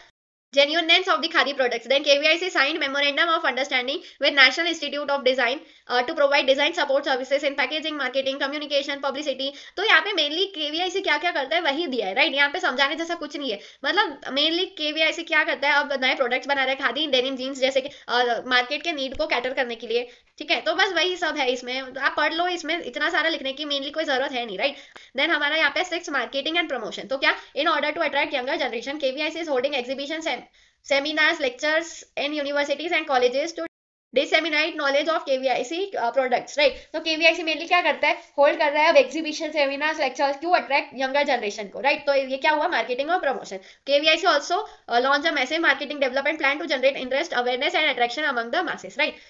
genuineness of the khadi products. Then KVIC signed memorandum of understanding with National Institute of Design to provide design support services in packaging, marketing, communication, publicity. तो यहाँ पे mainly KVIC क्या क्या करता है वही दिया है, राइट। यहाँ पे समझाने जैसा कुछ नहीं है, मतलब मेनली केवीआईसी क्या करता है, अब नए प्रोडक्ट्स बना रहा है खादी डेनिम जीन्स जैसे कि मार्केट के नीड को कैटर करने के लिए, ठीक है। तो बस वही सब है इसमें, आप पढ़ लो, इसमें इतना सारा लिखने की मेनली कोई जरूरत है नहीं, राइट। देन हमारा यहाँ पे सिक्स मार्केटिंग एंड प्रमोशन। तो क्या, in order to attract younger generation, KVIC is holding exhibition seminars, lectures in universities and colleges to disseminate knowledge of KVIC products, right। तो KVIC मेनली क्या करता है, hold कर रहा है अब exhibition, seminars, lectures to attract younger generation को, right. तो ये क्या हुआ, मार्केटिंग और promotion. KVIC also launch a massive marketing development plan to generate interest, awareness and attraction among the masses, right।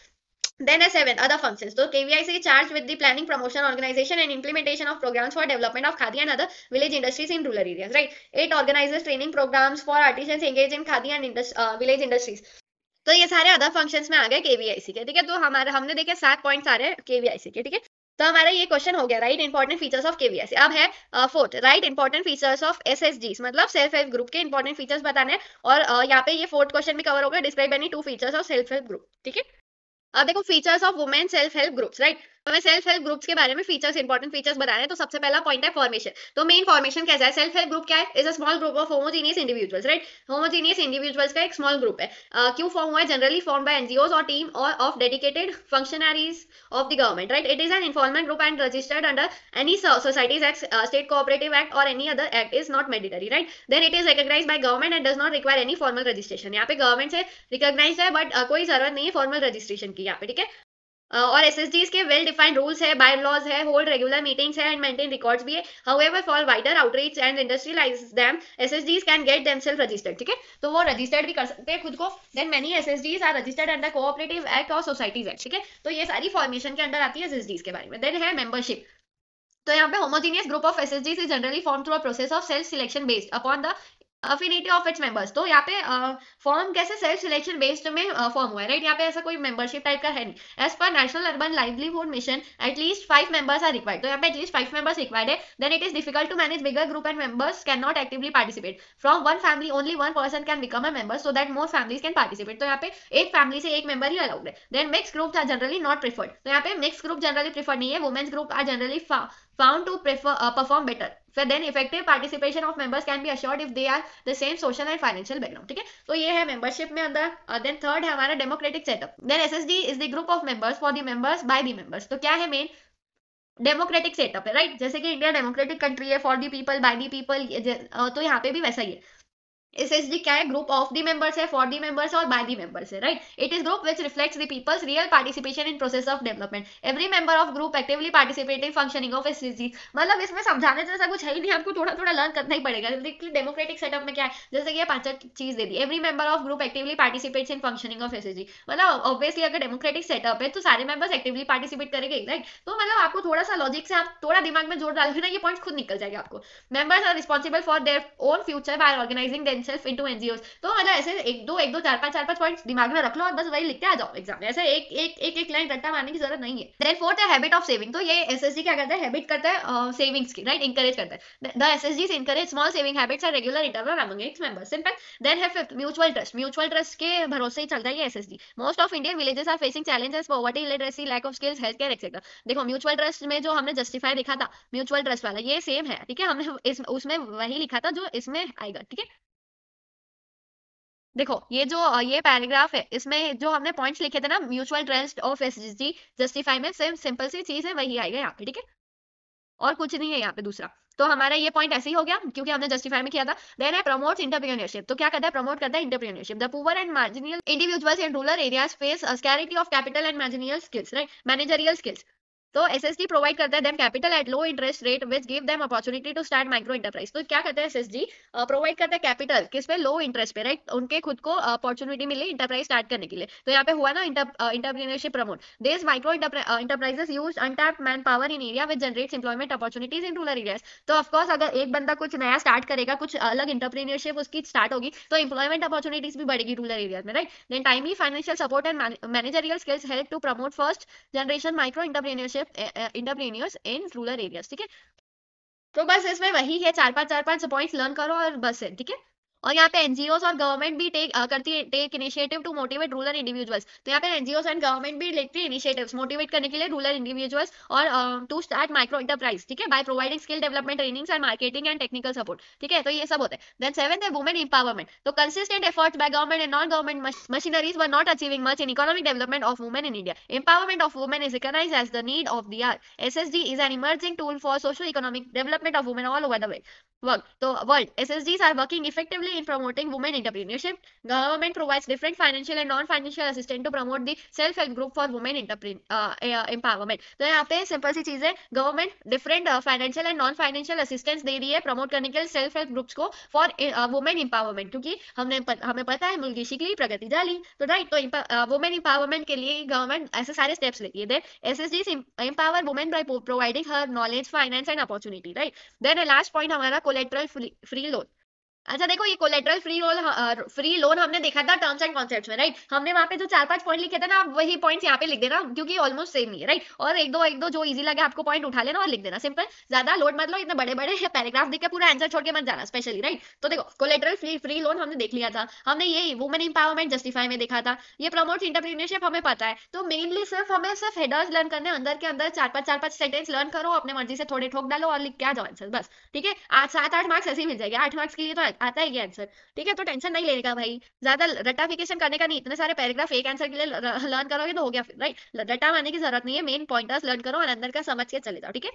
Then a seventh, other functions. So KVIC is charged with the planning, promotion, organization, and implementation of programs for development of khadi and other village industries in rural areas, right? It organizes training programs for artisans engaged in khadi and village industries. तो ये सारे other functions में आ गए KVIC के, ठीक है। तो हमारे हमने देखे 7 पॉइंट्स आ रहे हैं केवीआईसी के, ठीक है। तो हमारा ये क्वेश्चन हो गया, right important features of KVIC. अब है fourth, right important features of एसएसजीस, मतलब सेल्फ हेल्प ग्रुप के इंपॉर्टेंट फीचर्स बताने हैं। और यहाँ पे ये फोर्थ क्वेश्चन भी कवर होगा, describe any 2 features of self help group, ठीक है। अब देखो features of women self help groups, right. हमें सेल्फ हेल्प ग्रुप्स के बारे में फीचर्स, इंपॉर्टेंट फीचर्स बताने हैं। तो सबसे पहला पॉइंट है फॉर्मेशन। तो मेन फॉर्मेशन कैसा है, सेल्फ हेल्प ग्रुप क्या है, is a small group of homogeneous individuals, right. Homogeneous individuals का एक स्मॉल ग्रुप है। क्यों फॉर्म हुआ है, जनरली फॉर्म बाय एनजीओज और टीम और of dedicated functionaries of the government, right. It is an informal group and registered under any societies act, state cooperative act और any other act, is not mandatory, right. Then it is recognised by government and does not require any formal registration. यहाँ पे government से recognised है but कोई जरूरत नहीं है formal registration की यहाँ पे, ठीक है। और एसएसडीज के वेल डिफाइंड रूल्स है, बाय लॉज है, होल्ड रेगुलर मीटिंग्स है एंड मेंटेन रिकॉर्ड्स भी है। However for wider outreach and industrialise them, SSDs can get themselves registered, ठीक है। तो वो रजिस्टर्ड भी कर सकते हैं खुद को। Then many SSDs are registered under cooperative act और सोसाइटीज एक्ट, ठीक है। तो ये सारी फॉर्मेशन के अंडर आती है एसएसडीज के बारे में। देन है मेंबरशिप। तो यहाँ पे homogeneous group of SSDs is generally form through a process of self selection based upon the affinity of its members. तो यहाँ पे फॉर्म कैसे सेल्फ सिलेक्शन बेस्ड में फॉर्म हुआ है, राइट। यहाँ पे ऐसा कोई मेंबरशिप टाइप का है नहीं। As per national urban livelihood mission at least 5 members are required. तो यहाँ पे एटलीस्ट 5 मेंबर्स रिक्वायर्ड है। Then it is difficult to manage bigger group and members can not actively participate from one family, only one person can become a member so that more families can participate. तो यहाँ पे एक family से एक member ही allowed है। Then mix groups are generally not preferred. तो यहाँ पे मिक्स ग्रुप जनरली प्रिफर्ड नहीं है। Women's group are generally found to perform better. So then effective participation of members can be assured if they are the same social and financial background, ठीक है। तो ये है मेंबरशिप में अंदर। Then third है हमारा democratic setup. Then SSD is the group of members for the members by the members. तो क्या है मेन डेमोक्रेटिक सेटअप है, राइट। जैसे कि इंडिया डेमोक्रेटिक कंट्री है, for the people by the people, तो यहाँ पे भी वैसा ही है। एसएसडी क्या है, ग्रुप ऑफ द मेंबर्स है, फॉर द मेंबर्स और बाय द मेंबर्स है, right. It is group which reflects the people's real participation in process of development. Every member of group actively participate in functioning of SSD. मतलब इसमें समझाने जैसा कुछ है ही नहीं, आपको थोड़ा थोड़ा लर्न करना ही पड़ेगा। डेमोक्रेटिक सेटअप में क्या है, जैसे कि ये 5 चीज दे दी। Every member of group actively participates in functioning of SSD. मतलब ऑब्वियसली अगर डेमोक्रेटिक सेटअप है तो सारे मेंबर्स एक्टिवली पार्टिसिपेट करेंगे, राइट। तो मतलब आपको थोड़ा सा लॉजिक से आप थोड़ा दिमाग में जोड़ डालोगे ना, ये पॉइंट खुद निकल जाएगा आपको। Members are responsible for their own future by organising themselves into NGOs. तो मतलब ऐसे एक दो 4-5 पॉइंट्स दिमाग में रख लो और बस वही लिखते आ जाओ एग्जाम में। ऐसे एक लाइन रट्टा मारने की जरूरत नहीं है। देन फोर्थ है हैबिट ऑफ सेविंग। तो ये एसएसजी क्या करता है, हैबिट करता है सेविंग्स की, राइट, इंकरेज करता है। द एसएसजीज encourage small saving habits at regular interval among its members. Simple. Then है fifth mutual trust. Mutual trust के भरोसे ही चलता है ये SSG. Most of Indian villages are facing challenges, poverty, illiteracy, lack of skills, health care etcetera. देखो mutual trust में जो हमने जस्टिफाई देखा था, म्यूचुअल ट्रस्ट वाला ये सेम है, ठीक है। हमने उसमें वही लिखा था जो इसमें आएगा, ठीक है। देखो ये पैराग्राफ है, इसमें जो हमने पॉइंट्स लिखे थे ना mutual trust of SSG justify में, सेम सिंपल सी चीज है, वही आएगा यहाँ पे, ठीक है। और कुछ नहीं है यहाँ पे दूसरा। तो हमारा ये पॉइंट ऐसे ही हो गया क्योंकि हमने जस्टिफाई में किया था। देन है प्रमोट्स एंटरप्रेन्योरशिप। तो क्या करता है, प्रमोट करता है entrepreneurship. The poor and marginal individuals in rural areas face scarcity of capital and managerial skills, right, managerial skills. तो एसएसजी प्रोवाइड करता है them capital at low interest rate which give them opportunity to start micro enterprise. तो क्या करता है SSG, provide करता है capital किस पे, लो इंटरेस्ट पे, राइट, उनके खुद को अपॉर्चुनिटी मिली इंटरप्राइज स्टार्ट करने के लिए। तो यहाँ पे हुआ ना entrepreneurship promote this micro enterprises use untapped man power in area which generates employment opportunities in rural areas. तो ऑफकोर्स अगर एक बंदा कुछ नया स्टार्ट करेगा, कुछ अलग इंटरप्रेन्योरशिप उसकी स्टार्ट होगी, तो एम्प्लॉयमेंट अपॉर्चुनिटीज भी बढ़ेगी रूरल एरियाज में, right. Then timely financial support and managerial skills help to promote first generation micro entrepreneurs in rural areas, ठीक है। तो बस इसमें वही है, चार पांच पॉइंट्स लर्न करो और बस है, ठीक है। और यहाँ पे एनजीओस और गवर्नमेंट भी take initiative to motivate rural individuals. तो यहाँ पे एनजीओस एंड गवर्नमेंट भी लेती है इनिशिएटिव्स मोटिवेट करने के लिए रूरल इंडिविजुअल्स और टू स्टार्ट माइक्रो इंटरप्राइज, ठीक है, by providing skill development trainings and marketing and technical support, ठीक है। तो ये सब होता है। देन सेवेंथ है वुमेन एम्पावरमेंट। तो consistent efforts by government and non government machineries were not achieving much in economic development of women in India. Empowerment of women is recognised as the need of the hour. SSG is an emerging tool for social economic development of women all over the world. So, world SSGs are working effectively in promoting women entrepreneurship. Government provides different financial and non-financial assistance to promote the self-help group for women empowerment. तो यहाँ पे simple सी चीज है, government different financial and non financial assistance दे रही है promote करने के लिए सेल्फ हेल्प ग्रुप्स को फॉर वुमेन एम्पावरमेंट, क्योंकि हमें पता है मुल्की शिकली प्रगति जाली, तो राइट। तो वुमेन एम्पावरमेंट के लिए गवर्नमेंट ऐसे सारे स्टेप्स लेती है। देन एसएसजीs empower women by providing her knowledge, finance and opportunity, right. Then last point हमारा कोलेटरल फ्री लोन। अच्छा देखो, ये कोलेटरल फ्री लोन हमने देखा था टर्म्स एंड कॉन्सेप्ट्स में, राइट। हमने वहां पे जो 4-5 पॉइंट लिखे थे ना, वही पॉइंट्स यहाँ पे लिख देना, क्योंकि ऑलमोस्ट सेम ही है, राइट। और एक दो जो इजी लगे आपको पॉइंट उठा लेना और लिख देना, सिंपल, ज्यादा लोड मत लो, इतने बड़े बड़े पैराग्राफ देख के पूरा आंसर छोड़ के मत जाना स्पेशली, राइट। तो देखो कोलेटरल फ्री लोन हमने देख लिया था, हमने ये वुमेन एम्पावरमेंट जस्टिफाई में देखा था, ये प्रमोट्स एंटरप्रेन्योरशिप हमें पता है। तो मेनली हमें सिर्फ हेडर्स लर्न करने, अंदर के अंदर 4-5 सेंटेंस लर्न करो, अपने मर्जी से थोड़े ठोक डालो और लिख के आ जाओ आंसर, बस, ठीक है। 7-8 मार्क्स ऐसे ही मिल जाएंगे, 8 मार्क्स के लिए तो आता है ये आंसर, ठीक है। तो टेंशन नहीं लेने का भाई, ज्यादा रटाफिकेशन करने का नहीं, इतने सारे पैराग्राफ एक आंसर के लिए लर्न करोगे तो हो गया फिर, राइट। रटा मारने की जरूरत नहीं है, मेन पॉइंटर्स लर्न करो और अंदर का समझ के चले जाओ, ठीक है।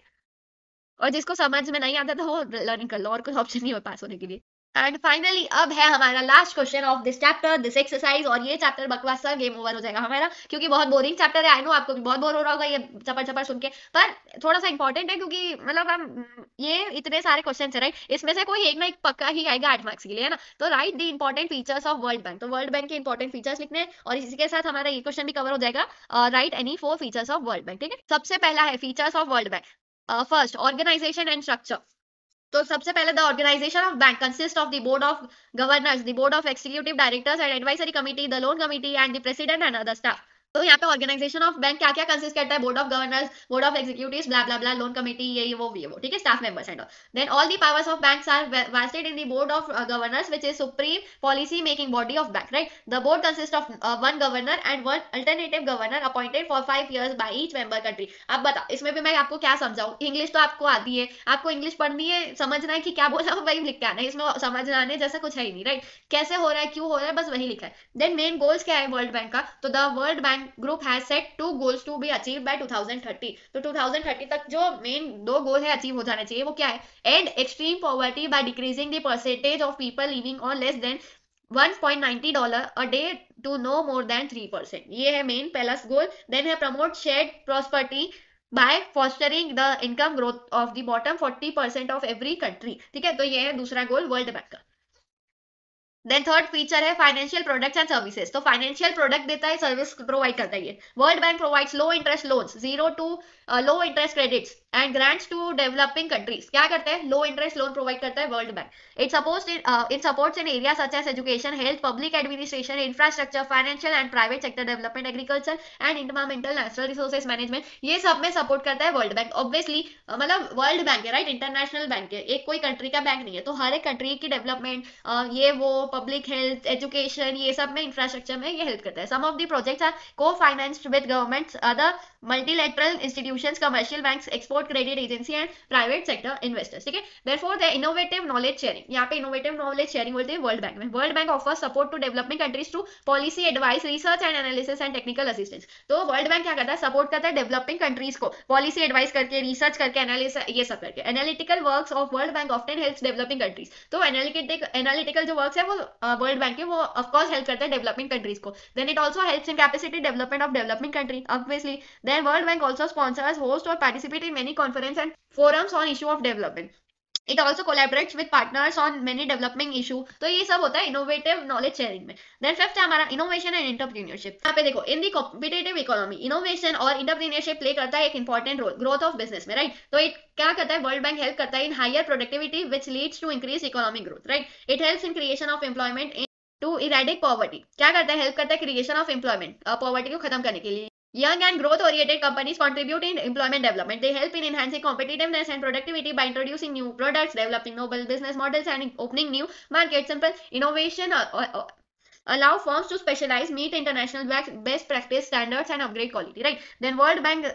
और जिसको समझ में नहीं आता तो वो लर्निंग कर लो, और कुछ ऑप्शन नहीं हो पास होने के लिए। एंड फाइनली अब है हमारा last question of this chapter, this exercise, और ये चैप्टर बकवास सा गेम ओवर हो जाएगा हमारा, क्योंकि बहुत बोरिंग चैप्टर है। आई नो आपको भी बहुत बोर हो रहा होगा ये चपर चपर सुन के, पर थोड़ा सा इंपॉर्टेंट है, क्योंकि मतलब हम ये इतने सारे क्वेश्चन है, राइट, इसमें से कोई एक ना एक पक्का ही आएगा 8 मार्क्स के लिए, है ना। तो right the important features of World bank. तो वर्ल्ड बैंक के इंपॉर्टेंट फीचर्स लिखने हैं, और इसी के साथ हमारा ये क्वेश्चन भी कवर हो जाएगा। Right any 4 features of World Bank, ठीक है। सबसे पहला है features of World Bank. First, organisation and structure. तो सबसे पहले the organisation of bank consist of the board of governors, the board of executive directors and advisory committee, the loan committee and the president and other staff. तो यहाँ पे organisation of bank क्या क्या consist करता है, board of governors, board of executives, blah blah blah, loan committee, ये वो, ठीक है, staff members and all. Then all the powers of banks are vested in the board of governors which is supreme policy making body of bank, right. The board consist of 1 governor and 1 alternative governor appointed for 5 years by each member country. अब बताओ इसमें भी मैं आपको क्या समझाऊं, English तो आपको आती है, आपको इंग्लिश पढ़नी है, समझना है कि क्या बोला वही लिख के आना है, इसमें समझना आने जैसा कुछ है ही नहीं, राइट। कैसे हो रहा है, क्यों हो रहा है, बस वही लिखा है। देन मेन गोल्स क्या है वर्ल्ड बैंक का, तो the world bank group has set 2 goals to be achieved by 2030। तो 2030 तक जो मेन 2 गोल है अचीव हो जाने चाहिए, वो क्या है, and extreme poverty by decreasing the percentage of people living on less than $1.90 a day to no more than 3%। ये है मेन पहला गोल। देन है promote shared prosperity by fostering the income growth of the bottom 40% of every country, ठीक है। तो ये है दूसरा गोल वर्ल्ड बैंक का। देन थर्ड फीचर है फाइनेंशियल प्रोडक्ट्स एंड सर्विसेज। तो फाइनेंशियल प्रोडक्ट देता है, सर्विस प्रोवाइड करता है। World Bank provides low interest loans, 0 to low interest credits and grants to developing countries. क्या करता है, लो इंटरेस्ट लोन प्रोवाइड करता है world Bank. It supports in area such as education, health, public administration, infrastructure, financial and private sector development, agriculture and environmental natural resources management, ये सब में support करता है वर्ल्ड बैंक। ऑब्वियसली मतलब World Bank है, right, international bank है, एक कोई कंट्री का बैंक नहीं है, तो हर एक कंट्री की डेवलपमेंट, ये वो, पब्लिक हेल्थ, एजुकेशन, ये सब में, इंफ्रास्ट्रक्चर में ये हेल्प करता है। Some of the projects are co financed with governments, other multilateral institutions, commercial banks, export credit agency and private sector investors, ठीक है। Therefore the innovative knowledge sharing, यहाँ पे इनोवेटिव नॉलेज शेयरिंग बोलते हैं वर्ल्ड बैंक में। World Bank offers support to developing countries through policy advice, research and analysis and technical assistance. तो World Bank क्या करता है, सपोर्ट करता है डेवलपिंग कंट्रीज को पॉलिसी एडवाइस करके, रिसर्च करके, एनालिसिस, ये सब करके। Analytical works of World bank often helps developing countries. तो एनालिटिकल जो वर्क्स है वो वर्ल्ड बैंक है वो ऑफकोर्स हेल्प करता है डेवलपिंग कंट्रीज को. Then it also helps in capacity development of developing country obviously. Then World Bank also sponsors host और participate in many conference and forums on issue of development. It also collaborates with partners on many developing issue. तो ये सब होता है innovative knowledge sharing में. Then fifth है हमारा innovation and entrepreneurship. यहाँ पे देखो in the competitive economy innovation और एंटरप्रेन्योरशिप प्ले करता है एक important role growth of business में, राइट. तो इट क्या करता है, वर्ल्ड बैंक हेल्प करता है in higher productivity which leads to increase economic growth, right. It helps in creation of employment to eradicate poverty. क्या करता है, हेल्प करता है क्रिएशन ऑफ एम्प्लॉयमेंट पॉवर्टी को खत्म करने के लिए. Young and growth-oriented companies contribute in employment development. They help in enhancing competitiveness and productivity by introducing new products, developing novel business models, and opening new markets. Simple innovation allow firms to specialize, meet international best practice standards, and upgrade quality. Right? Then World Bank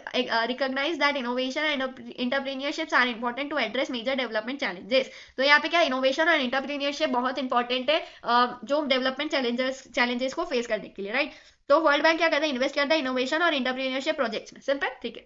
recognize that innovation and entrepreneurships are important to address major development challenges. तो यहाँ पे क्या innovation और entrepreneurship बहुत important है जो development challenges को face करने के लिए, right? तो वर्ल्ड बैंक क्या करता है, इन्वेस्ट करता है इनोवेशन और एंटरप्रेन्योरशिप प्रोजेक्ट्स में. सिंपल, ठीक है.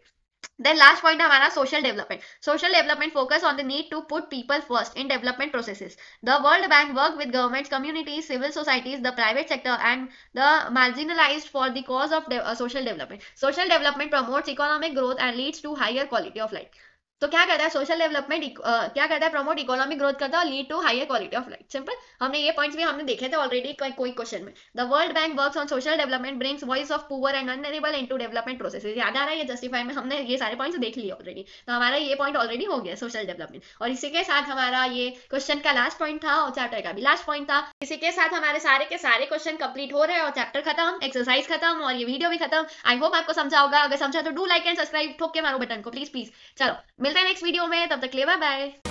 देन लास्ट पॉइंट हमारा social development. Social development focus on the need to put people first in development processes. The world bank work with governments, communities, civil societies, the private sector and the marginalised for the cause of social development. Social development promotes economic growth and leads to higher quality of life. तो क्या करता है social development, क्या करता है, promote economic growth करता है और lead to higher quality of life. Simple, हमने ये पॉइंट्स भी हमने देखे थे ऑलरेडी कोई क्वेश्चन में. The world bank works on social development, brings voice of poor and vulnerable into development processes. याद आ रहा है ये जस्टिफाई में हमने ये सारे पॉइंट्स देख लिए ऑलरेडी. तो हमारा ये पॉइंट ऑलरेडी हो गया सोशल डेवलपमेंट. और इसी के साथ हमारा ये क्वेश्चन का लास्ट पॉइंट था और चैप्टर का भी लास्ट पॉइंट था. इसी के साथ हमारे सारे के सारे क्वेश्चन कंप्लीट हो रहे हैं और चैप्टर खत्म, एक्सरसाइज खत्म और ये वीडियो भी खत्म. आई होप आपको समझा होगा. अगर समझा तो डू लाइक एंड सब्सक्राइब ठोक के मारो बटन को, प्लीज प्लीज. चलो मिलते हैं नेक्स्ट वीडियो में, तब तक के लिए बाय बाय.